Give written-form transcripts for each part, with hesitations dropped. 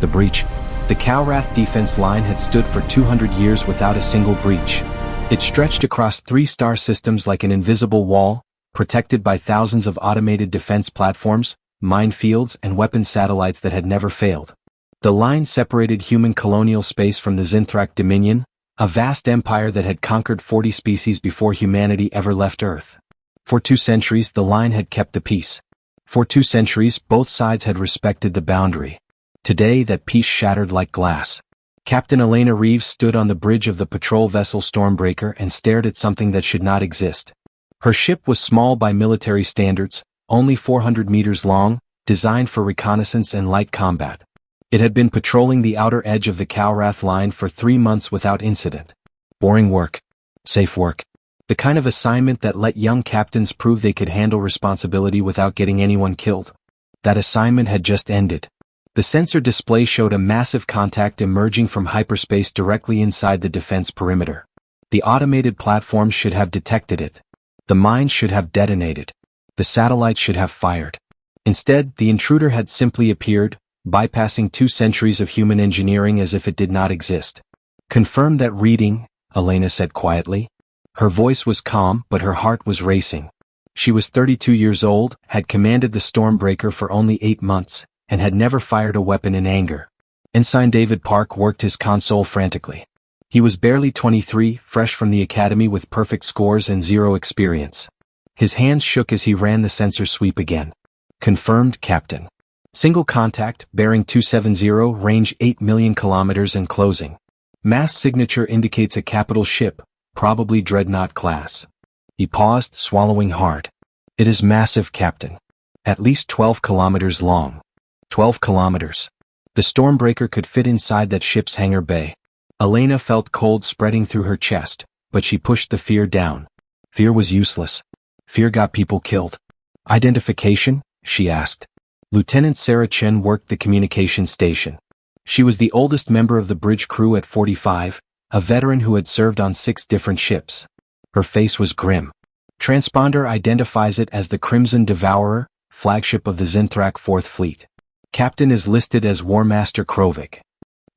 The breach. The Calrath defense line had stood for 200 years without a single breach. It stretched across 3 star systems like an invisible wall, protected by thousands of automated defense platforms, minefields, and weapon satellites that had never failed. The line separated human colonial space from the Zinthrak Dominion, a vast empire that had conquered 40 species before humanity ever left Earth. For 2 centuries, the line had kept the peace. For 2 centuries, both sides had respected the boundary. Today, that peace shattered like glass. Captain Elena Reeves stood on the bridge of the patrol vessel Stormbreaker and stared at something that should not exist. Her ship was small by military standards, only 400 meters long, designed for reconnaissance and light combat. It had been patrolling the outer edge of the Calrath line for 3 months without incident. Boring work. Safe work. The kind of assignment that let young captains prove they could handle responsibility without getting anyone killed. That assignment had just ended. The sensor display showed a massive contact emerging from hyperspace directly inside the defense perimeter. The automated platforms should have detected it. The mine should have detonated. The satellite should have fired. Instead, the intruder had simply appeared, bypassing 2 centuries of human engineering as if it did not exist. "Confirm that reading," Elena said quietly. Her voice was calm, but her heart was racing. She was 32 years old, had commanded the Stormbreaker for only 8 months, and had never fired a weapon in anger. Ensign David Park worked his console frantically. He was barely 23, fresh from the academy with perfect scores and 0 experience. His hands shook as he ran the sensor sweep again. "Confirmed, Captain. Single contact, bearing 270, range 8 million kilometers and closing. Mass signature indicates a capital ship, probably Dreadnought class." He paused, swallowing hard. "It is massive, Captain. At least 12 kilometers long. 12 kilometers. The Stormbreaker could fit inside that ship's hangar bay." Elena felt cold spreading through her chest, but she pushed the fear down. Fear was useless. Fear got people killed. "Identification?" she asked. Lieutenant Sarah Chen worked the communication station. She was the oldest member of the bridge crew at 45, a veteran who had served on 6 different ships. Her face was grim. "Transponder identifies it as the Crimson Devourer, flagship of the Zinthrak 4th Fleet. Captain is listed as War Master Krovik."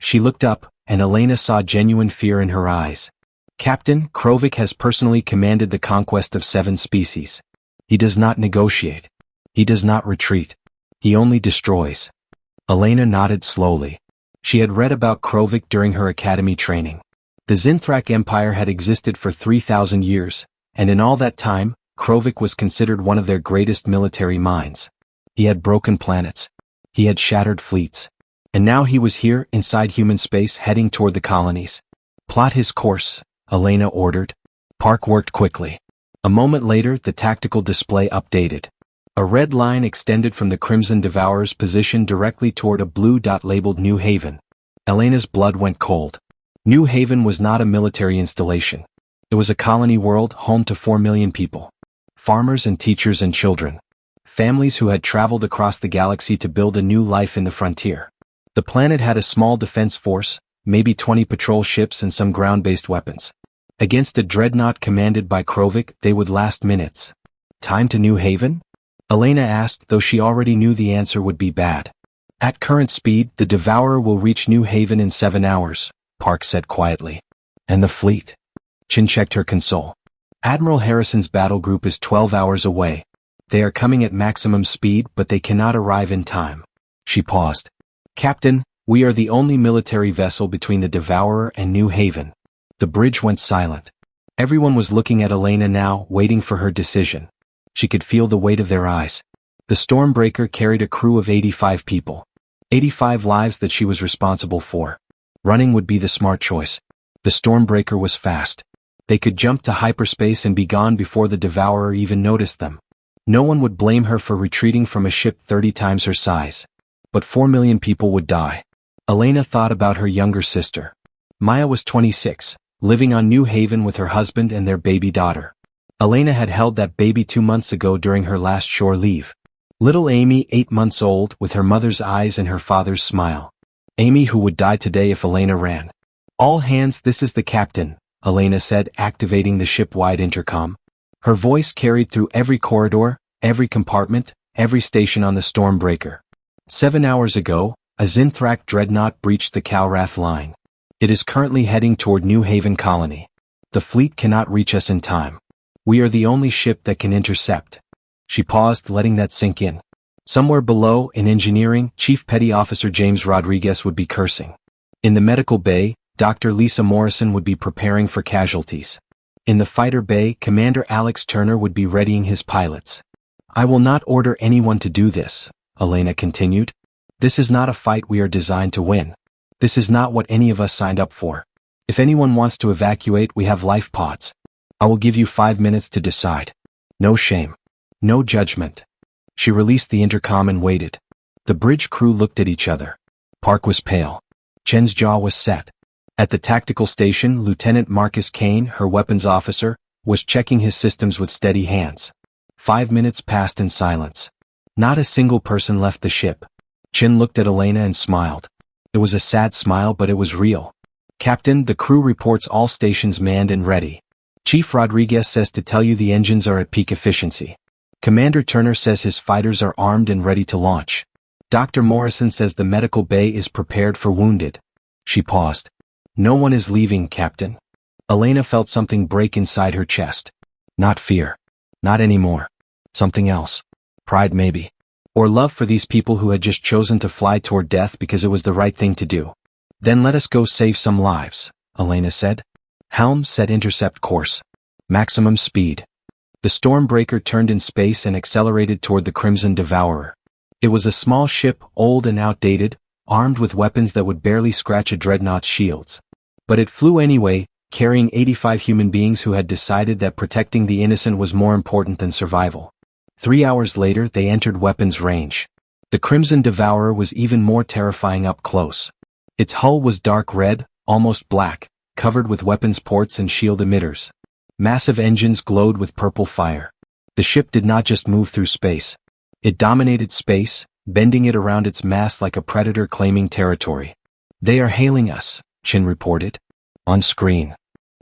She looked up, and Elena saw genuine fear in her eyes. "Captain, Krovik has personally commanded the conquest of 7 species. He does not negotiate. He does not retreat. He only destroys." Elena nodded slowly. She had read about Krovik during her academy training. The Zinthrak Empire had existed for 3,000 years, and in all that time, Krovik was considered one of their greatest military minds. He had broken planets. He had shattered fleets. And now he was here, inside human space, heading toward the colonies. "Plot his course," Elena ordered. Park worked quickly. A moment later, the tactical display updated. A red line extended from the Crimson Devourer's position directly toward a blue dot labeled New Haven. Elena's blood went cold. New Haven was not a military installation. It was a colony world home to 4 million people. Farmers and teachers and children. Families who had traveled across the galaxy to build a new life in the frontier. The planet had a small defense force, maybe 20 patrol ships and some ground-based weapons. Against a dreadnought commanded by Krovik, they would last minutes. "Time to New Haven?" Elena asked, though she already knew the answer would be bad. "At current speed, the Devourer will reach New Haven in 7 hours, Park said quietly. "And the fleet?" Chin checked her console. "Admiral Harrison's battle group is 12 hours away. They are coming at maximum speed, but they cannot arrive in time." She paused. "Captain, we are the only military vessel between the Devourer and New Haven." The bridge went silent. Everyone was looking at Elena now, waiting for her decision. She could feel the weight of their eyes. The Stormbreaker carried a crew of 85 people. 85 lives that she was responsible for. Running would be the smart choice. The Stormbreaker was fast. They could jump to hyperspace and be gone before the Devourer even noticed them. No one would blame her for retreating from a ship 30 times her size. But 4 million people would die. Elena thought about her younger sister. Maya was 26, living on New Haven with her husband and their baby daughter. Elena had held that baby 2 months ago during her last shore leave. Little Amy, 8 months old, with her mother's eyes and her father's smile. Amy who would die today if Elena ran. "All hands, this is the captain," Elena said, activating the ship-wide intercom. Her voice carried through every corridor, every compartment, every station on the Stormbreaker. 7 hours ago, A Zinthrak dreadnought breached the Calrath line. It is currently heading toward New Haven Colony. The fleet cannot reach us in time. We are the only ship that can intercept. She paused, letting that sink in. Somewhere below, in engineering, Chief Petty Officer James Rodriguez would be cursing. In the medical bay, Dr. Lisa Morrison would be preparing for casualties. In the fighter bay, Commander Alex Turner would be readying his pilots. I will not order anyone to do this, Elena continued. This is not a fight we are designed to win. This is not what any of us signed up for. If anyone wants to evacuate, we have life pods. I will give you 5 minutes to decide. No shame. No judgment. She released the intercom and waited. The bridge crew looked at each other. Park was pale. Chen's jaw was set. At the tactical station, Lieutenant Marcus Kane, her weapons officer, was checking his systems with steady hands. 5 minutes passed in silence. Not a single person left the ship. Chen looked at Elena and smiled. It was a sad smile, but it was real. Captain, the crew reports all stations manned and ready. Chief Rodriguez says to tell you the engines are at peak efficiency. Commander Turner says his fighters are armed and ready to launch. Dr. Morrison says the medical bay is prepared for wounded. She paused. No one is leaving, Captain. Elena felt something break inside her chest. Not fear. Not anymore. Something else. Pride maybe. Or love for these people who had just chosen to fly toward death because it was the right thing to do. Then let us go save some lives, Elena said. Helm set intercept course. Maximum speed. The Stormbreaker turned in space and accelerated toward the Crimson Devourer. It was a small ship, old and outdated, armed with weapons that would barely scratch a dreadnought's shields. But it flew anyway, carrying 85 human beings who had decided that protecting the innocent was more important than survival. 3 hours later, they entered weapons range. The Crimson Devourer was even more terrifying up close. Its hull was dark red, almost black, covered with weapons ports and shield emitters. Massive engines glowed with purple fire. The ship did not just move through space. It dominated space, bending it around its mast like a predator claiming territory. They are hailing us, Chin reported. On screen.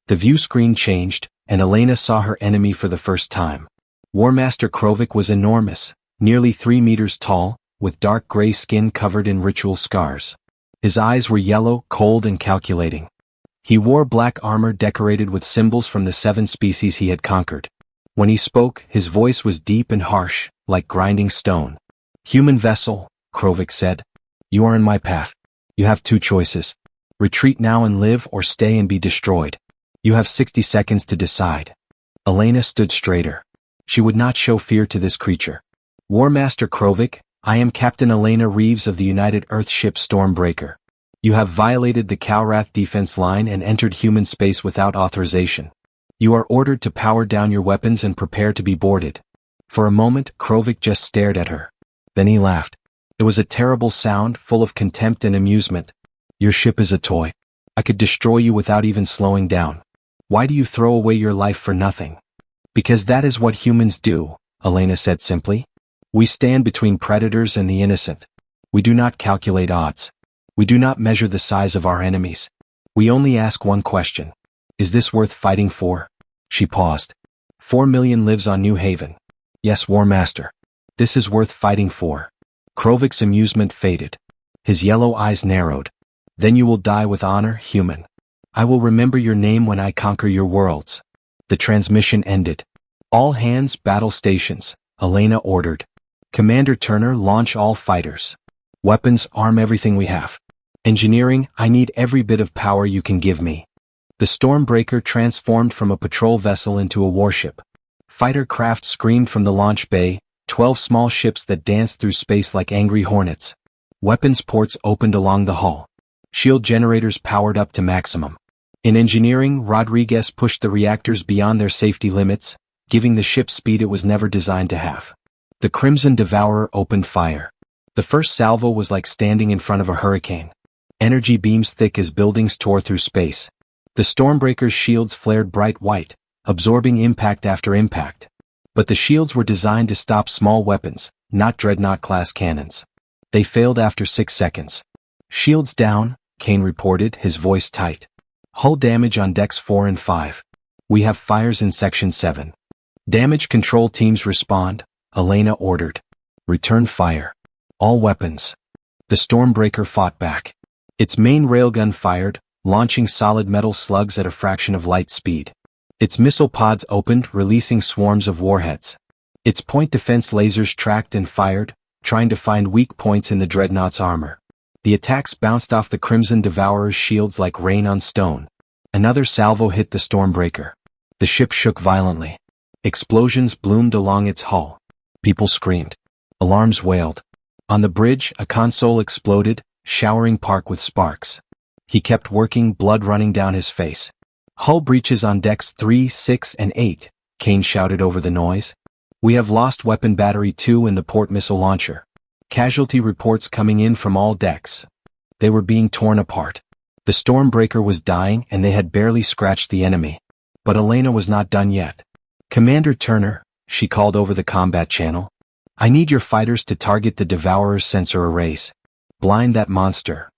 The view screen changed, and Elena saw her enemy for the first time. Warmaster Krovik was enormous, nearly 3 meters tall, with dark gray skin covered in ritual scars. His eyes were yellow, cold and calculating. He wore black armor decorated with symbols from the 7 species he had conquered. When he spoke, his voice was deep and harsh, like grinding stone. Human vessel, Krovik said. You are in my path. You have 2 choices. Retreat now and live, or stay and be destroyed. You have 60 seconds to decide. Elena stood straighter. She would not show fear to this creature. Warmaster Krovik, I am Captain Elena Reeves of the United Earth ship Stormbreaker. You have violated the Calrath defense line and entered human space without authorization. You are ordered to power down your weapons and prepare to be boarded. For a moment, Krovik just stared at her. Then he laughed. It was a terrible sound, full of contempt and amusement. Your ship is a toy. I could destroy you without even slowing down. Why do you throw away your life for nothing? Because that is what humans do, Elena said simply. We stand between predators and the innocent. We do not calculate odds. We do not measure the size of our enemies. We only ask one question. Is this worth fighting for? She paused. 4 million lives on New Haven. Yes, Warmaster. This is worth fighting for. Krovik's amusement faded. His yellow eyes narrowed. Then you will die with honor, human. I will remember your name when I conquer your worlds. The transmission ended. All hands, battle stations, Elena ordered. Commander Turner, launch all fighters. Weapons, arm everything we have. Engineering, I need every bit of power you can give me. The Stormbreaker transformed from a patrol vessel into a warship. Fighter craft screamed from the launch bay, 12 small ships that danced through space like angry hornets. Weapons ports opened along the hull. Shield generators powered up to maximum. In engineering, Rodriguez pushed the reactors beyond their safety limits, giving the ship speed it was never designed to have. The Crimson Devourer opened fire. The first salvo was like standing in front of a hurricane. Energy beams thick as buildings tore through space. The Stormbreaker's shields flared bright white, absorbing impact after impact. But the shields were designed to stop small weapons, not dreadnought-class cannons. They failed after 6 seconds. Shields down, Kane reported, his voice tight. Hull damage on decks 4 and 5. We have fires in section 7. Damage control teams respond, Elena ordered. Return fire. All weapons. The Stormbreaker fought back. Its main railgun fired, launching solid metal slugs at a fraction of light speed. Its missile pods opened, releasing swarms of warheads. Its point defense lasers tracked and fired, trying to find weak points in the dreadnought's armor. The attacks bounced off the Crimson Devourer's shields like rain on stone. Another salvo hit the Stormbreaker. The ship shook violently. Explosions bloomed along its hull. People screamed. Alarms wailed. On the bridge, a console exploded, showering Park with sparks. He kept working, blood running down his face. Hull breaches on decks 3, 6, and 8, Kane shouted over the noise. We have lost weapon battery 2 in the port missile launcher. Casualty reports coming in from all decks. They were being torn apart. The Stormbreaker was dying and they had barely scratched the enemy. But Elena was not done yet. Commander Turner, she called over the combat channel. I need your fighters to target the Devourer's sensor arrays. Blind that monster.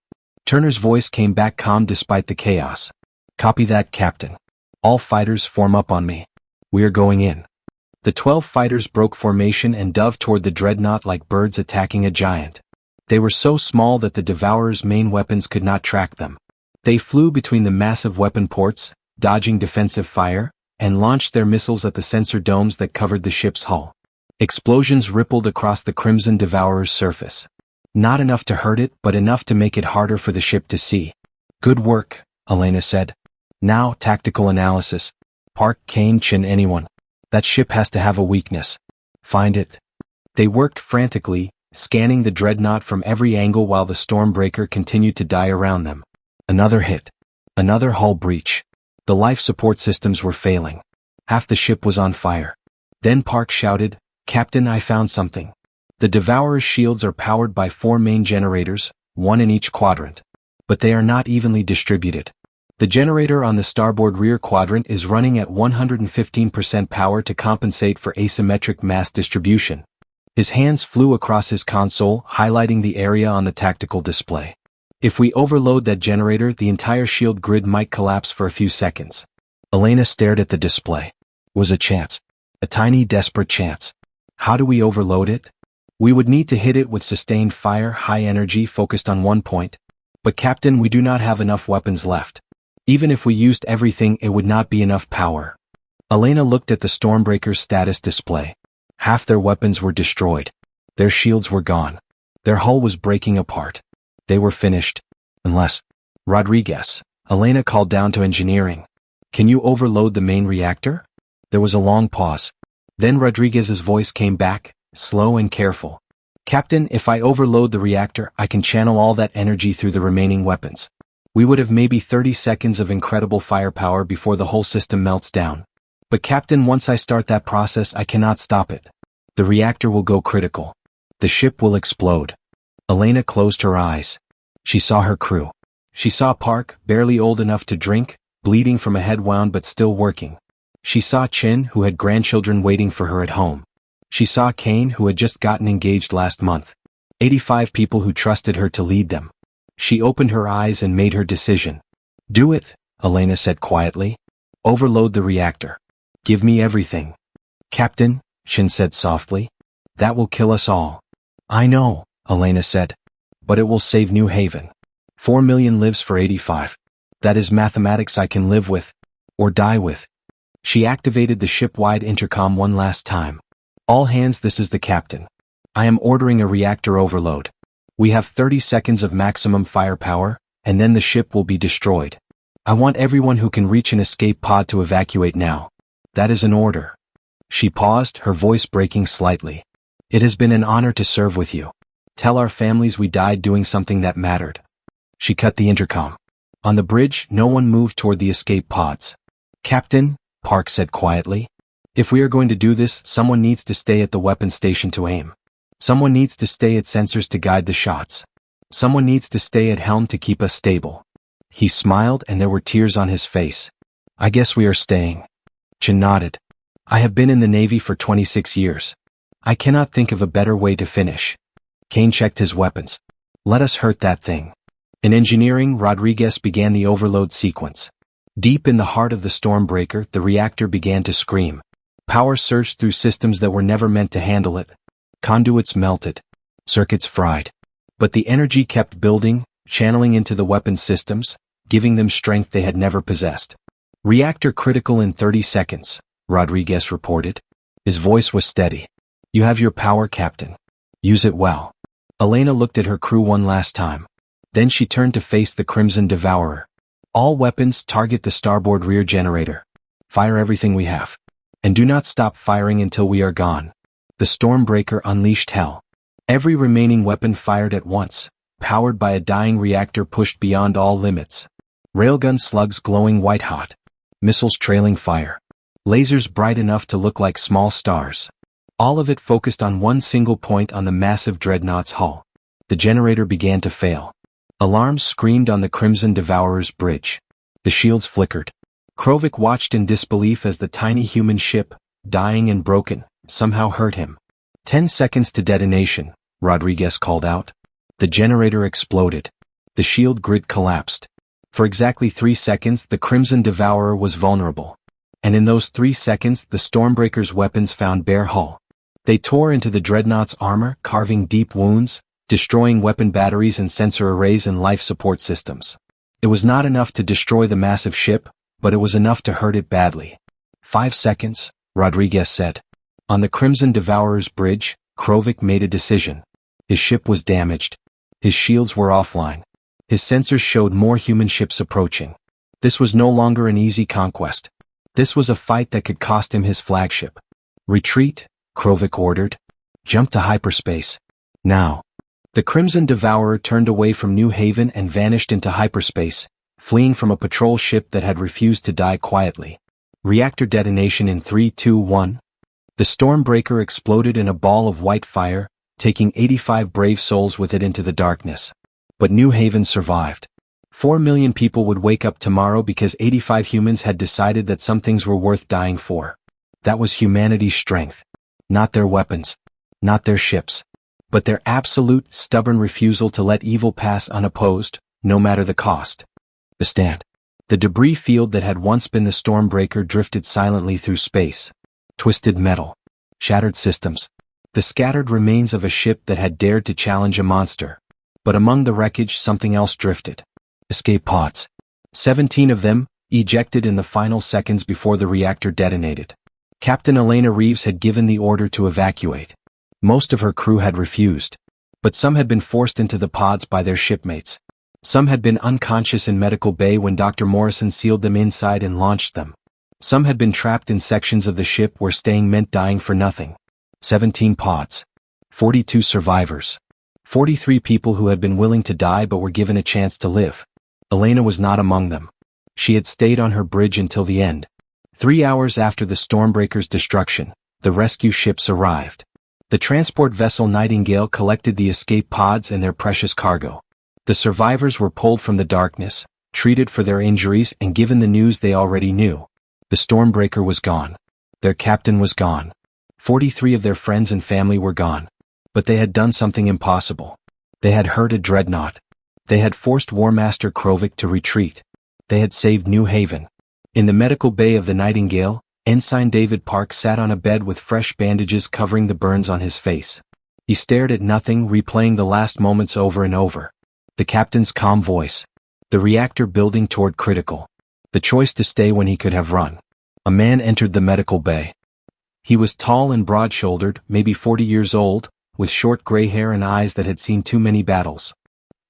Turner's voice came back calm despite the chaos. Copy that, Captain. All fighters form up on me. We are going in. The 12 fighters broke formation and dove toward the dreadnought like birds attacking a giant. They were so small that the Devourer's main weapons could not track them. They flew between the massive weapon ports, dodging defensive fire, and launched their missiles at the sensor domes that covered the ship's hull. Explosions rippled across the Crimson Devourer's surface. Not enough to hurt it, but enough to make it harder for the ship to see. Good work, Elena said. Now, tactical analysis. Park, Kane, Chin, anyone. That ship has to have a weakness. Find it. They worked frantically, scanning the dreadnought from every angle while the Stormbreaker continued to die around them. Another hit. Another hull breach. The life support systems were failing. Half the ship was on fire. Then Park shouted, Captain, I found something. The Devourer's shields are powered by 4 main generators, 1 in each quadrant. But they are not evenly distributed. The generator on the starboard rear quadrant is running at 115% power to compensate for asymmetric mass distribution. His hands flew across his console, highlighting the area on the tactical display. If we overload that generator, the entire shield grid might collapse for a few seconds. Elena stared at the display. Was a chance. A tiny, desperate chance. How do we overload it? We would need to hit it with sustained fire, high energy focused on one point. But Captain, we do not have enough weapons left. Even if we used everything, it would not be enough power. Elena looked at the Stormbreaker's status display. Half their weapons were destroyed. Their shields were gone. Their hull was breaking apart. They were finished. Unless... Rodriguez, Elena called down to engineering. Can you overload the main reactor? There was a long pause. Then Rodriguez's voice came back, slow and careful. Captain, if I overload the reactor, I can channel all that energy through the remaining weapons. We would have maybe 30 seconds of incredible firepower before the whole system melts down. But Captain, once I start that process, I cannot stop it. The reactor will go critical. The ship will explode. Elena closed her eyes. She saw her crew. She saw Park, barely old enough to drink, bleeding from a head wound but still working. She saw Chin, who had grandchildren waiting for her at home. She saw Kane, who had just gotten engaged last month. 85 people who trusted her to lead them. She opened her eyes and made her decision. Do it, Elena said quietly. Overload the reactor. Give me everything. Captain, Chin said softly. That will kill us all. I know, Elena said. But it will save New Haven. 4 million lives for 85. That is mathematics I can live with. Or die with. She activated the ship-wide intercom one last time. All hands, this is the captain. I am ordering a reactor overload. We have 30 seconds of maximum firepower, and then the ship will be destroyed. I want everyone who can reach an escape pod to evacuate now. That is an order. She paused, her voice breaking slightly. It has been an honor to serve with you. Tell our families we died doing something that mattered. She cut the intercom. On the bridge, no one moved toward the escape pods. Captain, Park said quietly. If we are going to do this, someone needs to stay at the weapon station to aim. Someone needs to stay at sensors to guide the shots. Someone needs to stay at helm to keep us stable. He smiled and there were tears on his face. I guess we are staying. Chin nodded. I have been in the Navy for 26 years. I cannot think of a better way to finish. Kane checked his weapons. Let us hurt that thing. In engineering, Rodriguez began the overload sequence. Deep in the heart of the Stormbreaker, the reactor began to scream. Power surged through systems that were never meant to handle it. Conduits melted. Circuits fried. But the energy kept building, channeling into the weapons systems, giving them strength they had never possessed. "Reactor critical in 30 seconds, Rodriguez reported. His voice was steady. "You have your power, Captain. Use it well." Elena looked at her crew one last time. Then she turned to face the Crimson Devourer. "All weapons target the starboard rear generator. Fire everything we have. And do not stop firing until we are gone." The Stormbreaker unleashed hell. Every remaining weapon fired at once, powered by a dying reactor pushed beyond all limits. Railgun slugs glowing white-hot. Missiles trailing fire. Lasers bright enough to look like small stars. All of it focused on one single point on the massive dreadnought's hull. The generator began to fail. Alarms screamed on the Crimson Devourer's bridge. The shields flickered. Krovik watched in disbelief as the tiny human ship, dying and broken, somehow hurt him. 10 seconds to detonation, Rodriguez called out. The generator exploded. The shield grid collapsed. For exactly 3 seconds the Crimson Devourer was vulnerable. And in those 3 seconds the Stormbreaker's weapons found bare hull. They tore into the dreadnought's armor, carving deep wounds, destroying weapon batteries and sensor arrays and life support systems. It was not enough to destroy the massive ship, but it was enough to hurt it badly. 5 seconds, Rodriguez said. On the Crimson Devourer's bridge, Krovik made a decision. His ship was damaged. His shields were offline. His sensors showed more human ships approaching. This was no longer an easy conquest. This was a fight that could cost him his flagship. "Retreat," Krovik ordered. "Jump to hyperspace. Now." The Crimson Devourer turned away from New Haven and vanished into hyperspace, fleeing from a patrol ship that had refused to die quietly. Reactor detonation in 3, 2, 1. The Stormbreaker exploded in a ball of white fire, taking 85 brave souls with it into the darkness. But New Haven survived. 4 million people would wake up tomorrow because 85 humans had decided that some things were worth dying for. That was humanity's strength. Not their weapons. Not their ships. But their absolute, stubborn refusal to let evil pass unopposed, no matter the cost. The stand. The debris field that had once been the Stormbreaker drifted silently through space. Twisted metal. Shattered systems. The scattered remains of a ship that had dared to challenge a monster. But among the wreckage something else drifted. Escape pods. 17 of them, ejected in the final seconds before the reactor detonated. Captain Elena Reeves had given the order to evacuate. Most of her crew had refused. But some had been forced into the pods by their shipmates. Some had been unconscious in medical bay when Dr. Morrison sealed them inside and launched them. Some had been trapped in sections of the ship where staying meant dying for nothing. 17 pods. 42 survivors. 43 people who had been willing to die but were given a chance to live. Elena was not among them. She had stayed on her bridge until the end. 3 hours after the Stormbreaker's destruction, the rescue ships arrived. The transport vessel Nightingale collected the escape pods and their precious cargo. The survivors were pulled from the darkness, treated for their injuries and given the news they already knew. The Stormbreaker was gone. Their captain was gone. 43 of their friends and family were gone. But they had done something impossible. They had hurt a dreadnought. They had forced War Master Krovik to retreat. They had saved New Haven. In the medical bay of the Nightingale, Ensign David Park sat on a bed with fresh bandages covering the burns on his face. He stared at nothing, replaying the last moments over and over. The captain's calm voice. The reactor building toward critical. The choice to stay when he could have run. A man entered the medical bay. He was tall and broad-shouldered, maybe 40 years old, with short gray hair and eyes that had seen too many battles.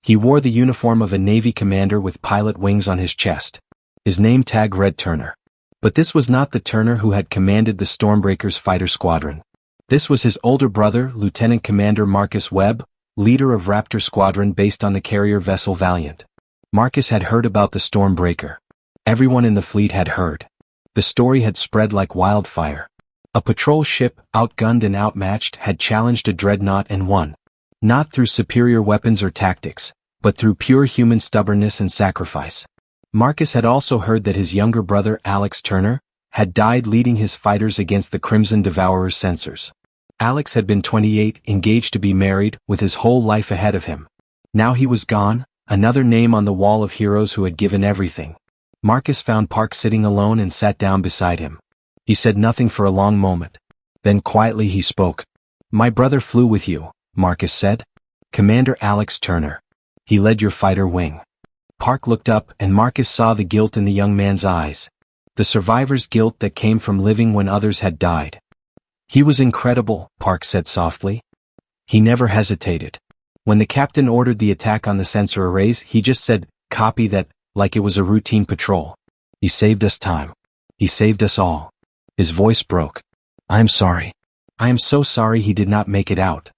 He wore the uniform of a Navy commander with pilot wings on his chest. His name tag read Turner. But this was not the Turner who had commanded the Stormbreaker's fighter squadron. This was his older brother, Lieutenant Commander Marcus Webb, leader of Raptor Squadron based on the carrier vessel Valiant. Marcus had heard about the Stormbreaker. Everyone in the fleet had heard. The story had spread like wildfire. A patrol ship, outgunned and outmatched, had challenged a dreadnought and won. Not through superior weapons or tactics, but through pure human stubbornness and sacrifice. Marcus had also heard that his younger brother, Alex Turner, had died leading his fighters against the Crimson Devourer's sensors. Alex had been 28, engaged to be married, with his whole life ahead of him. Now he was gone, another name on the wall of heroes who had given everything. Marcus found Park sitting alone and sat down beside him. He said nothing for a long moment. Then quietly he spoke. "My brother flew with you," Marcus said. Commander Alex Turner. He led your fighter wing. Park looked up and Marcus saw the guilt in the young man's eyes. The survivor's guilt that came from living when others had died. He was incredible, Park said softly. He never hesitated. When the captain ordered the attack on the sensor arrays, he just said, "Copy that," like it was a routine patrol. He saved us time. He saved us all. His voice broke. "I'm sorry. I am so sorry he did not make it out."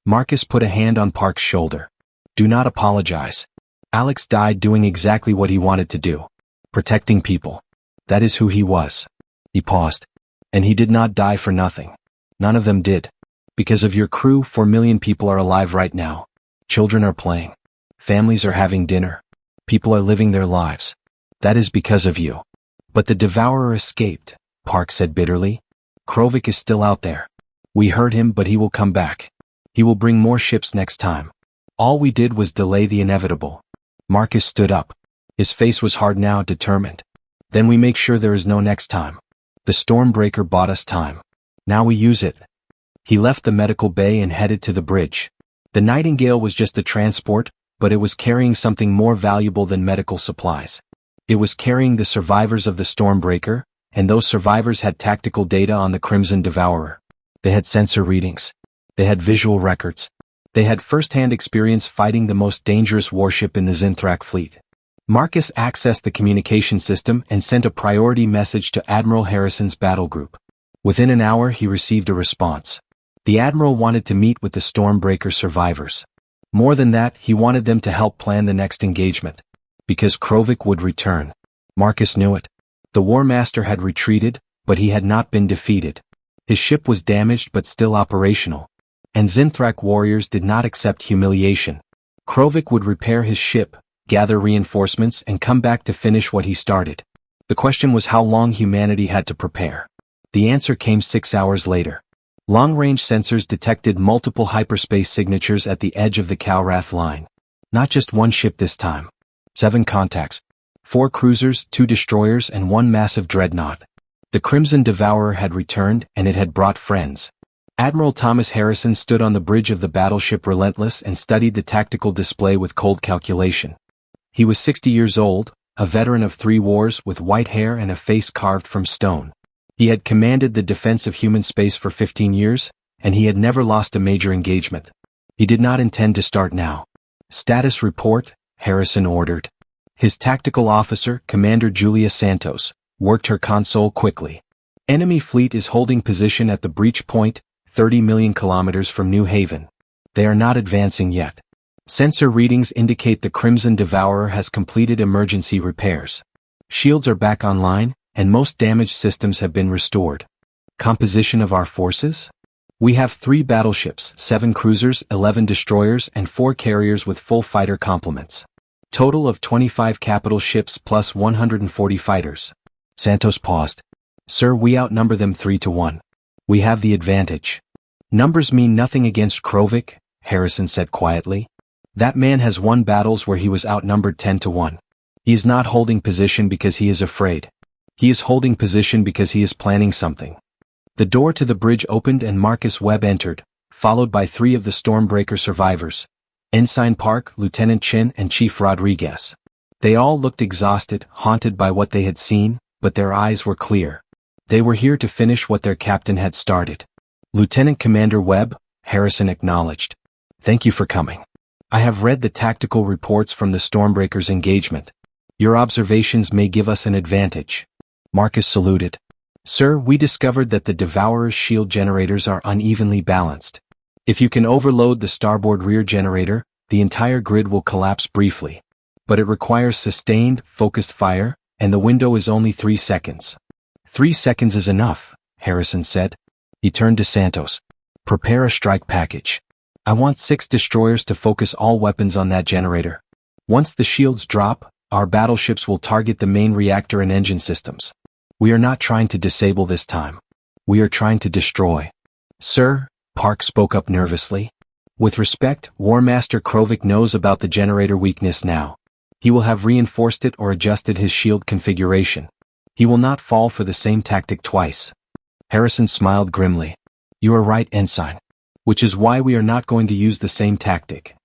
Marcus put a hand on Park's shoulder. "Do not apologize. Alex died doing exactly what he wanted to do. Protecting people. That is who he was." He paused. "And he did not die for nothing. None of them did. Because of your crew, 4 million people are alive right now. Children are playing. Families are having dinner. People are living their lives. That is because of you." "But the Devourer escaped," Park said bitterly. "Krovik is still out there. We heard him, but he will come back. He will bring more ships next time. All we did was delay the inevitable." Marcus stood up. His face was hard now, determined. "Then we make sure there is no next time. The Stormbreaker bought us time. Now we use it." He left the medical bay and headed to the bridge. The Nightingale was just a transport, but it was carrying something more valuable than medical supplies. It was carrying the survivors of the Stormbreaker, and those survivors had tactical data on the Crimson Devourer. They had sensor readings. They had visual records. They had first-hand experience fighting the most dangerous warship in the Zinthrak fleet. Marcus accessed the communication system and sent a priority message to Admiral Harrison's battle group. Within an hour he received a response. The Admiral wanted to meet with the Stormbreaker survivors. More than that, he wanted them to help plan the next engagement. Because Krovik would return. Marcus knew it. The War Master had retreated, but he had not been defeated. His ship was damaged but still operational. And Zinthrak warriors did not accept humiliation. Krovik would repair his ship, gather reinforcements, and come back to finish what he started. The question was how long humanity had to prepare. The answer came 6 hours later. Long-range sensors detected multiple hyperspace signatures at the edge of the Calrath line. Not just one ship this time. 7 contacts. 4 cruisers, 2 destroyers, and 1 massive dreadnought. The Crimson Devourer had returned, and it had brought friends. Admiral Thomas Harrison stood on the bridge of the battleship Relentless and studied the tactical display with cold calculation. He was 60 years old, a veteran of 3 wars with white hair and a face carved from stone. He had commanded the defense of human space for 15 years, and he had never lost a major engagement. He did not intend to start now. "Status report," Harrison ordered. His tactical officer, Commander Julia Santos, worked her console quickly. "Enemy fleet is holding position at the breach point, 30 million kilometers from New Haven. They are not advancing yet. Sensor readings indicate the Crimson Devourer has completed emergency repairs. Shields are back online, and most damaged systems have been restored." Composition of our forces? "We have 3 battleships, 7 cruisers, 11 destroyers, and 4 carriers with full fighter complements. Total of 25 capital ships plus 140 fighters." Santos paused. "Sir, we outnumber them 3-1. We have the advantage." "Numbers mean nothing against Krovik," Harrison said quietly. "That man has won battles where he was outnumbered 10-1. He is not holding position because he is afraid. He is holding position because he is planning something." The door to the bridge opened and Marcus Webb entered, followed by 3 of the Stormbreaker survivors. Ensign Park, Lieutenant Chin, and Chief Rodriguez. They all looked exhausted, haunted by what they had seen, but their eyes were clear. They were here to finish what their captain had started. "Lieutenant Commander Webb," Harrison acknowledged. "Thank you for coming. I have read the tactical reports from the Stormbreaker's engagement. Your observations may give us an advantage." Marcus saluted. "Sir, we discovered that the Devourer's shield generators are unevenly balanced. If you can overload the starboard rear generator, the entire grid will collapse briefly. But it requires sustained, focused fire, and the window is only 3 seconds. 3 seconds is enough," Harrison said. He turned to Santos. "Prepare a strike package. I want 6 destroyers to focus all weapons on that generator. Once the shields drop, our battleships will target the main reactor and engine systems. We are not trying to disable this time. We are trying to destroy." "Sir," Park spoke up nervously. "With respect, War Master Krovik knows about the generator weakness now. He will have reinforced it or adjusted his shield configuration. He will not fall for the same tactic twice." Harrison smiled grimly. "You are right, Ensign. Which is why we are not going to use the same tactic.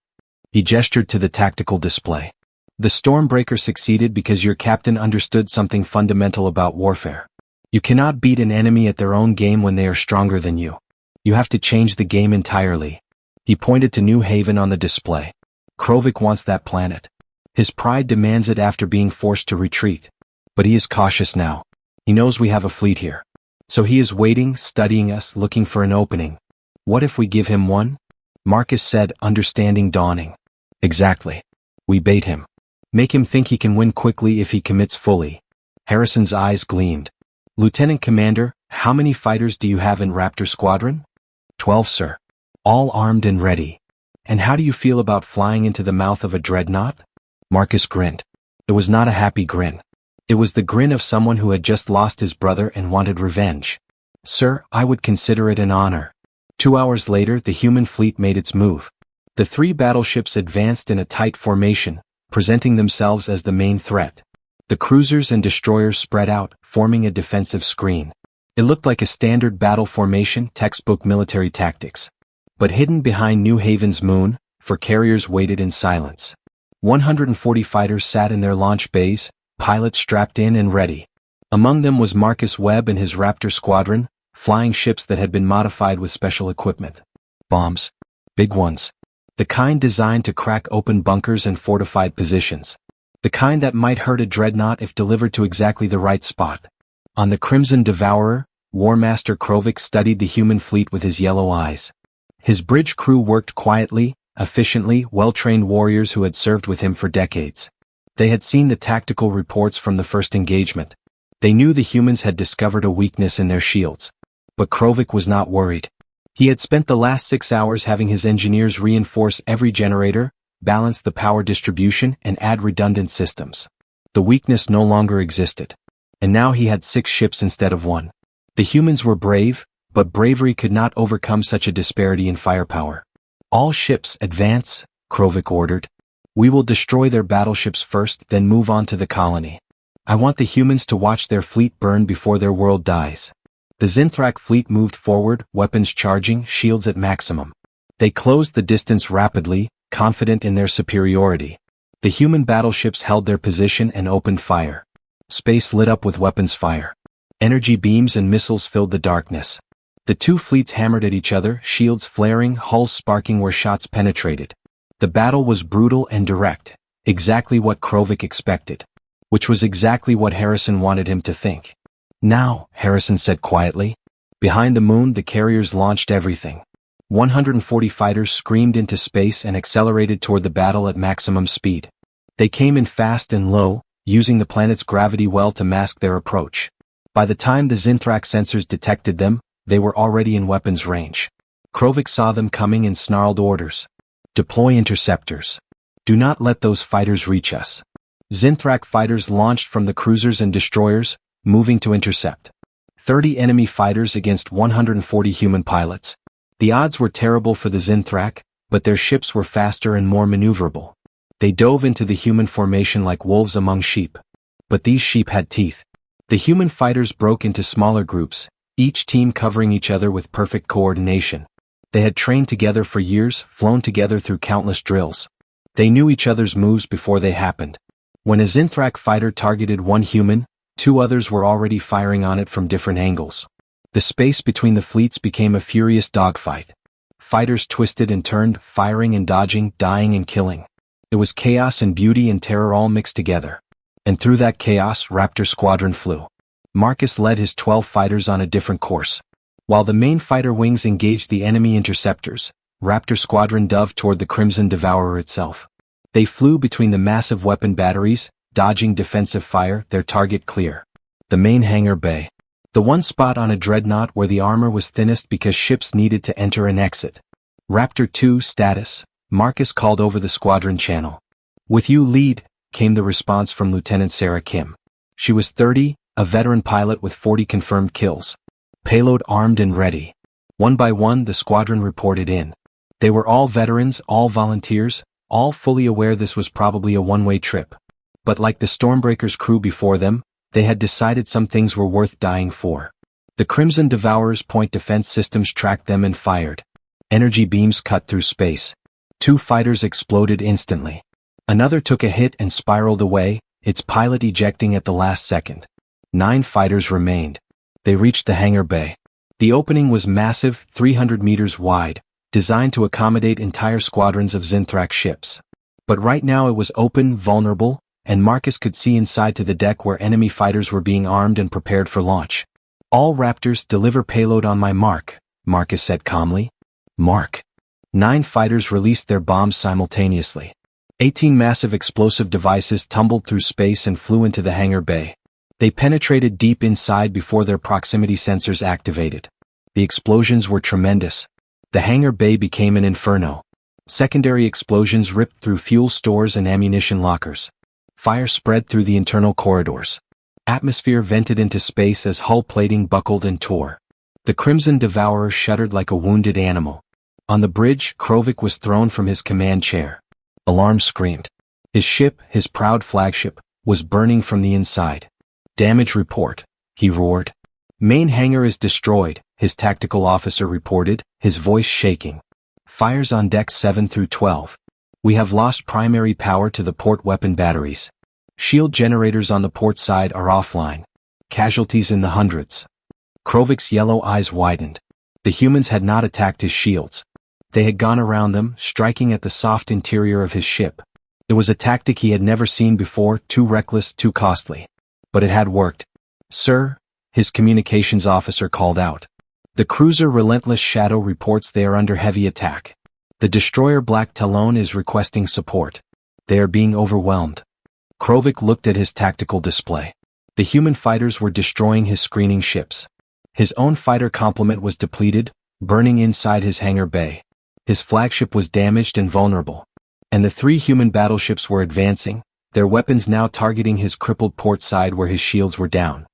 He gestured to the tactical display. The Stormbreaker succeeded because your captain understood something fundamental about warfare. You cannot beat an enemy at their own game when they are stronger than you. You have to change the game entirely. He pointed to New Haven on the display. Krovik wants that planet. His pride demands it after being forced to retreat. But he is cautious now. He knows we have a fleet here. So he is waiting, studying us, looking for an opening. What if we give him one? Marcus said, understanding dawning. Exactly. We bait him. Make him think he can win quickly if he commits fully. Harrison's eyes gleamed. Lieutenant Commander, how many fighters do you have in Raptor Squadron? 12, sir. All armed and ready. And how do you feel about flying into the mouth of a dreadnought? Marcus grinned. It was not a happy grin. It was the grin of someone who had just lost his brother and wanted revenge. Sir, I would consider it an honor. 2 hours later, the human fleet made its move. The 3 battleships advanced in a tight formation, presenting themselves as the main threat. The cruisers and destroyers spread out, forming a defensive screen. It looked like a standard battle formation, textbook military tactics. But hidden behind New Haven's moon, for carriers waited in silence. 140 fighters sat in their launch bays, pilots strapped in and ready. Among them was Marcus Webb and his Raptor Squadron, flying ships that had been modified with special equipment. Bombs. Big ones. The kind designed to crack open bunkers and fortified positions. The kind that might hurt a dreadnought if delivered to exactly the right spot. On the Crimson Devourer, War Master Krovik studied the human fleet with his yellow eyes. His bridge crew worked quietly, efficiently, well-trained warriors who had served with him for decades. They had seen the tactical reports from the first engagement. They knew the humans had discovered a weakness in their shields. But Krovik was not worried. He had spent the last 6 hours having his engineers reinforce every generator, balance the power distribution, and add redundant systems. The weakness no longer existed. And now he had 6 ships instead of 1. The humans were brave, but bravery could not overcome such a disparity in firepower. All ships advance, Krovik ordered. We will destroy their battleships first, then move on to the colony. I want the humans to watch their fleet burn before their world dies. The Zinthrak fleet moved forward, weapons charging, shields at maximum. They closed the distance rapidly, confident in their superiority. The human battleships held their position and opened fire. Space lit up with weapons fire. Energy beams and missiles filled the darkness. The 2 fleets hammered at each other, shields flaring, hulls sparking where shots penetrated. The battle was brutal and direct, exactly what Krovik expected. Which was exactly what Harrison wanted him to think. Now, Harrison said quietly. Behind the moon, the carriers launched everything. 140 fighters screamed into space and accelerated toward the battle at maximum speed. They came in fast and low, using the planet's gravity well to mask their approach. By the time the Zinthrak sensors detected them, they were already in weapons range. Krovik saw them coming and snarled orders. Deploy interceptors. Do not let those fighters reach us. Zinthrak fighters launched from the cruisers and destroyers, moving to intercept. 30 enemy fighters against 140 human pilots. The odds were terrible for the Zinthrak, but their ships were faster and more maneuverable. They dove into the human formation like wolves among sheep. But these sheep had teeth. The human fighters broke into smaller groups, each team covering each other with perfect coordination. They had trained together for years, flown together through countless drills. They knew each other's moves before they happened. When a Zinthrak fighter targeted one human, 2 others were already firing on it from different angles. The space between the fleets became a furious dogfight. Fighters twisted and turned, firing and dodging, dying and killing. It was chaos and beauty and terror all mixed together. And through that chaos, Raptor Squadron flew. Marcus led his 12 fighters on a different course. While the main fighter wings engaged the enemy interceptors, Raptor Squadron dove toward the Crimson Devourer itself. They flew between the massive weapon batteries, dodging defensive fire, their target clear. The main hangar bay. The one spot on a dreadnought where the armor was thinnest because ships needed to enter and exit. Raptor 2 status, Marcus called over the squadron channel. With you lead, came the response from Lieutenant Sarah Kim. She was 30, a veteran pilot with 40 confirmed kills. Payload armed and ready. One by one the squadron reported in. They were all veterans, all volunteers, all fully aware this was probably a one-way trip. But like the Stormbreaker's crew before them, they had decided some things were worth dying for. The Crimson Devourer's point defense systems tracked them and fired. Energy beams cut through space. 2 fighters exploded instantly. Another took a hit and spiraled away, its pilot ejecting at the last second. 9 fighters remained. They reached the hangar bay. The opening was massive, 300 meters wide, designed to accommodate entire squadrons of Zinthrak ships. But right now it was open, vulnerable, and Marcus could see inside to the deck where enemy fighters were being armed and prepared for launch. "All Raptors deliver payload on my mark," Marcus said calmly. "Mark." 9 fighters released their bombs simultaneously. 18 massive explosive devices tumbled through space and flew into the hangar bay. They penetrated deep inside before their proximity sensors activated. The explosions were tremendous. The hangar bay became an inferno. Secondary explosions ripped through fuel stores and ammunition lockers. Fire spread through the internal corridors. Atmosphere vented into space as hull plating buckled and tore. The Crimson Devourer shuddered like a wounded animal. On the bridge, Krovik was thrown from his command chair. Alarm screamed. His ship, his proud flagship, was burning from the inside. "Damage report," he roared. "Main hangar is destroyed," his tactical officer reported, his voice shaking. "Fires on decks 7 through 12. We have lost primary power to the port weapon batteries. Shield generators on the port side are offline. Casualties in the hundreds." Krovik's yellow eyes widened. The humans had not attacked his shields. They had gone around them, striking at the soft interior of his ship. It was a tactic he had never seen before, too reckless, too costly. But it had worked. "Sir," his communications officer called out. "The cruiser Relentless Shadow reports they are under heavy attack. The destroyer Black Talon is requesting support. They are being overwhelmed." Krovik looked at his tactical display. The human fighters were destroying his screening ships. His own fighter complement was depleted, burning inside his hangar bay. His flagship was damaged and vulnerable. And the 3 human battleships were advancing, their weapons now targeting his crippled port side where his shields were down.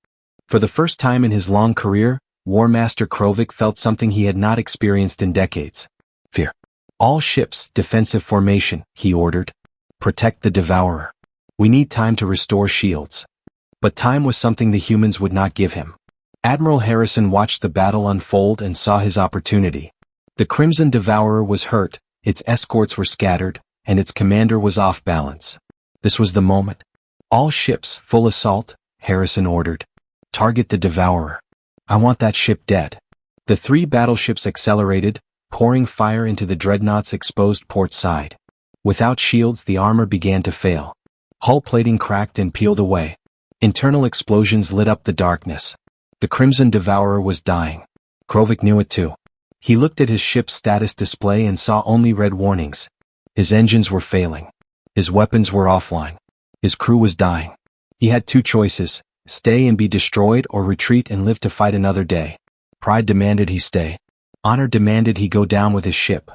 For the first time in his long career, War Master Krovik felt something he had not experienced in decades. Fear. "All ships, defensive formation," he ordered. "Protect the Devourer. We need time to restore shields." But time was something the humans would not give him. Admiral Harrison watched the battle unfold and saw his opportunity. The Crimson Devourer was hurt, its escorts were scattered, and its commander was off balance. This was the moment. "All ships, full assault," Harrison ordered. "Target the Devourer. I want that ship dead." The 3 battleships accelerated, pouring fire into the dreadnought's exposed port side. Without shields, the armor began to fail. Hull plating cracked and peeled away. Internal explosions lit up the darkness. The Crimson Devourer was dying. Krovik knew it too. He looked at his ship's status display and saw only red warnings. His engines were failing. His weapons were offline. His crew was dying. He had 2 choices: stay and be destroyed or retreat and live to fight another day. Pride demanded he stay. Honor demanded he go down with his ship.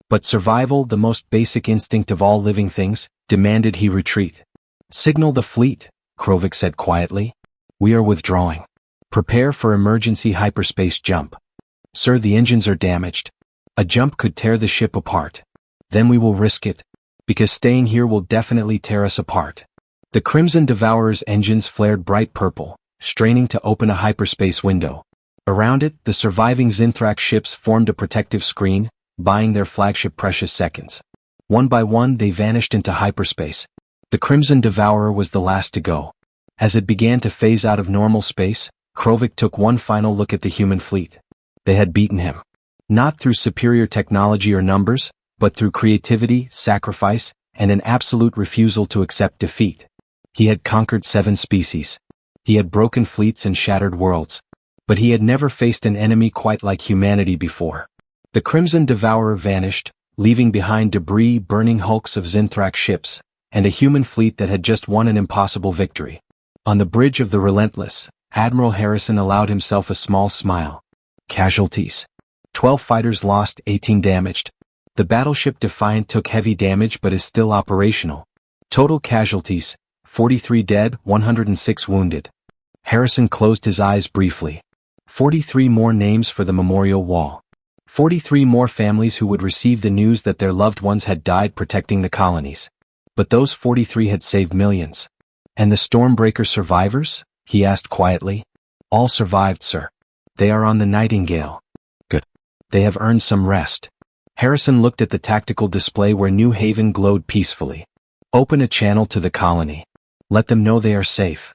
But survival, the most basic instinct of all living things, demanded he retreat. "Signal the fleet," Krovik said quietly. "We are withdrawing. Prepare for emergency hyperspace jump." "Sir, the engines are damaged. A jump could tear the ship apart." "Then we will risk it. Because staying here will definitely tear us apart." The Crimson Devourer's engines flared bright purple, straining to open a hyperspace window. Around it, the surviving Zinthrak ships formed a protective screen, buying their flagship precious seconds. One by one they vanished into hyperspace. The Crimson Devourer was the last to go. As it began to phase out of normal space, Krovik took one final look at the human fleet. They had beaten him. Not through superior technology or numbers, but through creativity, sacrifice, and an absolute refusal to accept defeat. He had conquered 7 species. He had broken fleets and shattered worlds. But he had never faced an enemy quite like humanity before. The Crimson Devourer vanished, leaving behind debris, burning hulks of Zinthrak ships, and a human fleet that had just won an impossible victory. On the bridge of the Relentless, Admiral Harrison allowed himself a small smile. Casualties. 12 fighters lost, 18 damaged. The battleship Defiant took heavy damage but is still operational. Total casualties, 43 dead, 106 wounded. Harrison closed his eyes briefly. 43 more names for the memorial wall. 43 more families who would receive the news that their loved ones had died protecting the colonies. But those 43 had saved millions. "And the Stormbreaker survivors?" he asked quietly. "All survived, sir. They are on the Nightingale." "Good. They have earned some rest." Harrison looked at the tactical display where New Haven glowed peacefully. Open a channel to the colony. Let them know they are safe.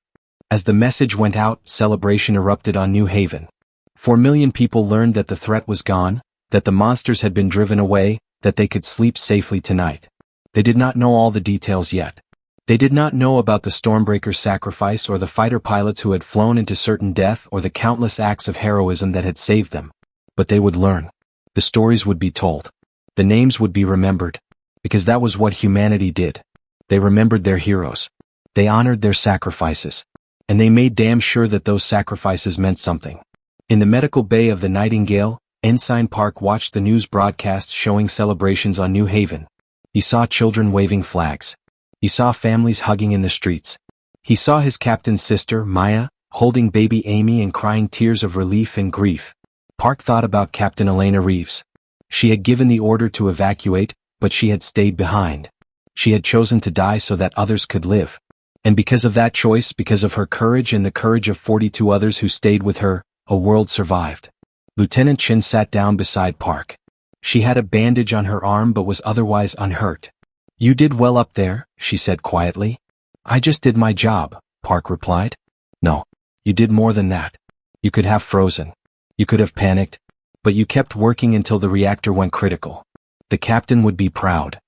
As the message went out, celebration erupted on New Haven. 4 million people learned that the threat was gone, that the monsters had been driven away, that they could sleep safely tonight. They did not know all the details yet. They did not know about the Stormbreaker's sacrifice or the fighter pilots who had flown into certain death or the countless acts of heroism that had saved them. But they would learn. The stories would be told. The names would be remembered. Because that was what humanity did. They remembered their heroes. They honored their sacrifices. And they made damn sure that those sacrifices meant something. In the medical bay of the Nightingale, Ensign Park watched the news broadcast showing celebrations on New Haven. He saw children waving flags. He saw families hugging in the streets. He saw his captain's sister, Maya, holding baby Amy and crying tears of relief and grief. Park thought about Captain Elena Reeves. She had given the order to evacuate, but she had stayed behind. She had chosen to die so that others could live. And because of that choice, because of her courage and the courage of 42 others who stayed with her, a world survived. Lieutenant Chin sat down beside Park. She had a bandage on her arm but was otherwise unhurt. You did well up there, she said quietly. I just did my job, Park replied. No, you did more than that. You could have frozen. You could have panicked. But you kept working until the reactor went critical. The captain would be proud.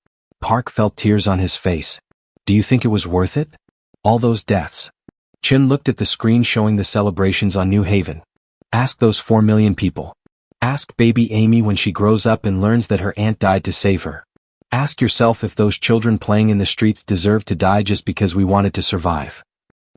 Park felt tears on his face. Do you think it was worth it? All those deaths. Chin looked at the screen showing the celebrations on New Haven. Ask those 4 million people. Ask baby Amy when she grows up and learns that her aunt died to save her. Ask yourself if those children playing in the streets deserve to die just because we wanted to survive.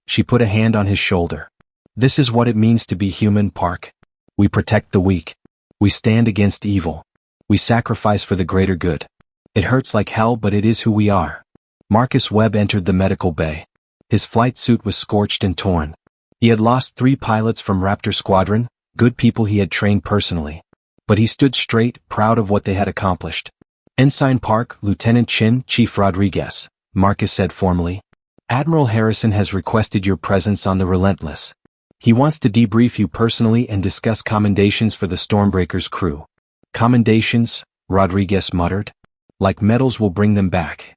She put a hand on his shoulder. This is what it means to be human, Park. We protect the weak. We stand against evil. We sacrifice for the greater good. It hurts like hell, but it is who we are. Marcus Webb entered the medical bay. His flight suit was scorched and torn. He had lost 3 pilots from Raptor Squadron, good people he had trained personally. But he stood straight, proud of what they had accomplished. Ensign Park, Lieutenant Chin, Chief Rodriguez, Marcus said formally. Admiral Harrison has requested your presence on the Relentless. He wants to debrief you personally and discuss commendations for the Stormbreaker's crew. Commendations, Rodriguez muttered. Like medals will bring them back.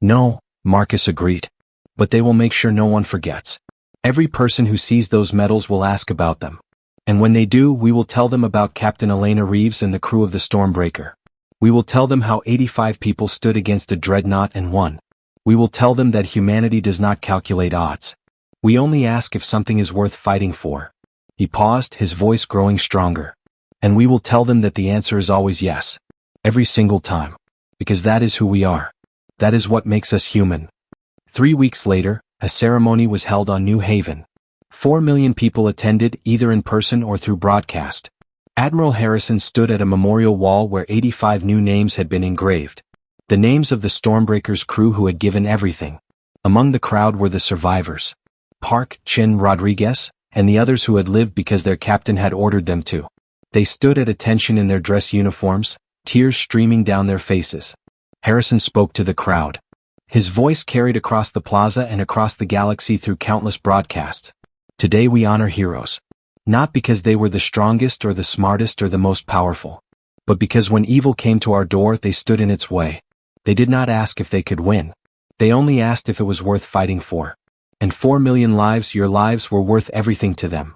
No, Marcus agreed. But they will make sure no one forgets. Every person who sees those medals will ask about them. And when they do, we will tell them about Captain Elena Reeves and the crew of the Stormbreaker. We will tell them how 85 people stood against a dreadnought and won. We will tell them that humanity does not calculate odds. We only ask if something is worth fighting for. He paused, his voice growing stronger. And we will tell them that the answer is always yes. Every single time. Because that is who we are. That is what makes us human. 3 weeks later, a ceremony was held on New Haven. 4 million people attended, either in person or through broadcast. Admiral Harrison stood at a memorial wall where 85 new names had been engraved. The names of the Stormbreaker's crew who had given everything. Among the crowd were the survivors. Park, Chin, Rodriguez, and the others who had lived because their captain had ordered them to. They stood at attention in their dress uniforms, tears streaming down their faces. Harrison spoke to the crowd. His voice carried across the plaza and across the galaxy through countless broadcasts. Today we honor heroes. Not because they were the strongest or the smartest or the most powerful. But because when evil came to our door, they stood in its way. They did not ask if they could win. They only asked if it was worth fighting for. And 4 million lives, your lives, were worth everything to them.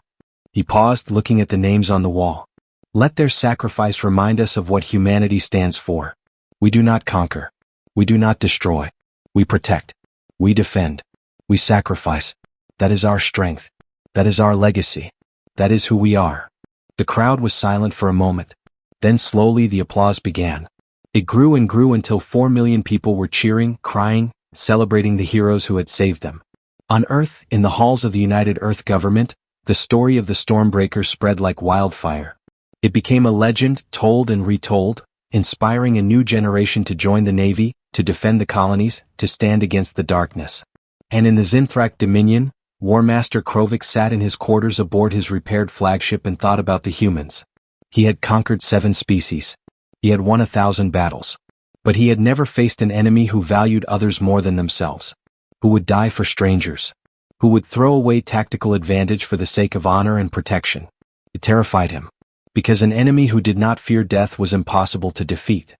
He paused, looking at the names on the wall. Let their sacrifice remind us of what humanity stands for. We do not conquer. We do not destroy. We protect. We defend. We sacrifice. That is our strength. That is our legacy. That is who we are. The crowd was silent for a moment. Then slowly the applause began. It grew and grew until 4 million people were cheering, crying, celebrating the heroes who had saved them. On Earth, in the halls of the United Earth government, the story of the Stormbreaker spread like wildfire. It became a legend, told and retold, inspiring a new generation to join the Navy, to defend the colonies, to stand against the darkness. And in the Zinthrak Dominion, War Master Krovik sat in his quarters aboard his repaired flagship and thought about the humans. He had conquered 7 species. He had won 1,000 battles. But he had never faced an enemy who valued others more than themselves. Who would die for strangers. Who would throw away tactical advantage for the sake of honor and protection. It terrified him. Because an enemy who did not fear death was impossible to defeat.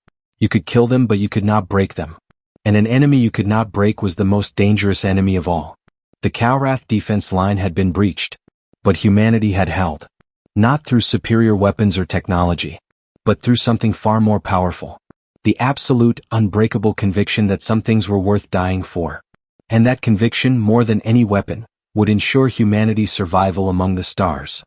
You could kill them but you could not break them. And an enemy you could not break was the most dangerous enemy of all. The Calrath defense line had been breached. But humanity had held. Not through superior weapons or technology, but through something far more powerful. The absolute, unbreakable conviction that some things were worth dying for. And that conviction, more than any weapon, would ensure humanity's survival among the stars.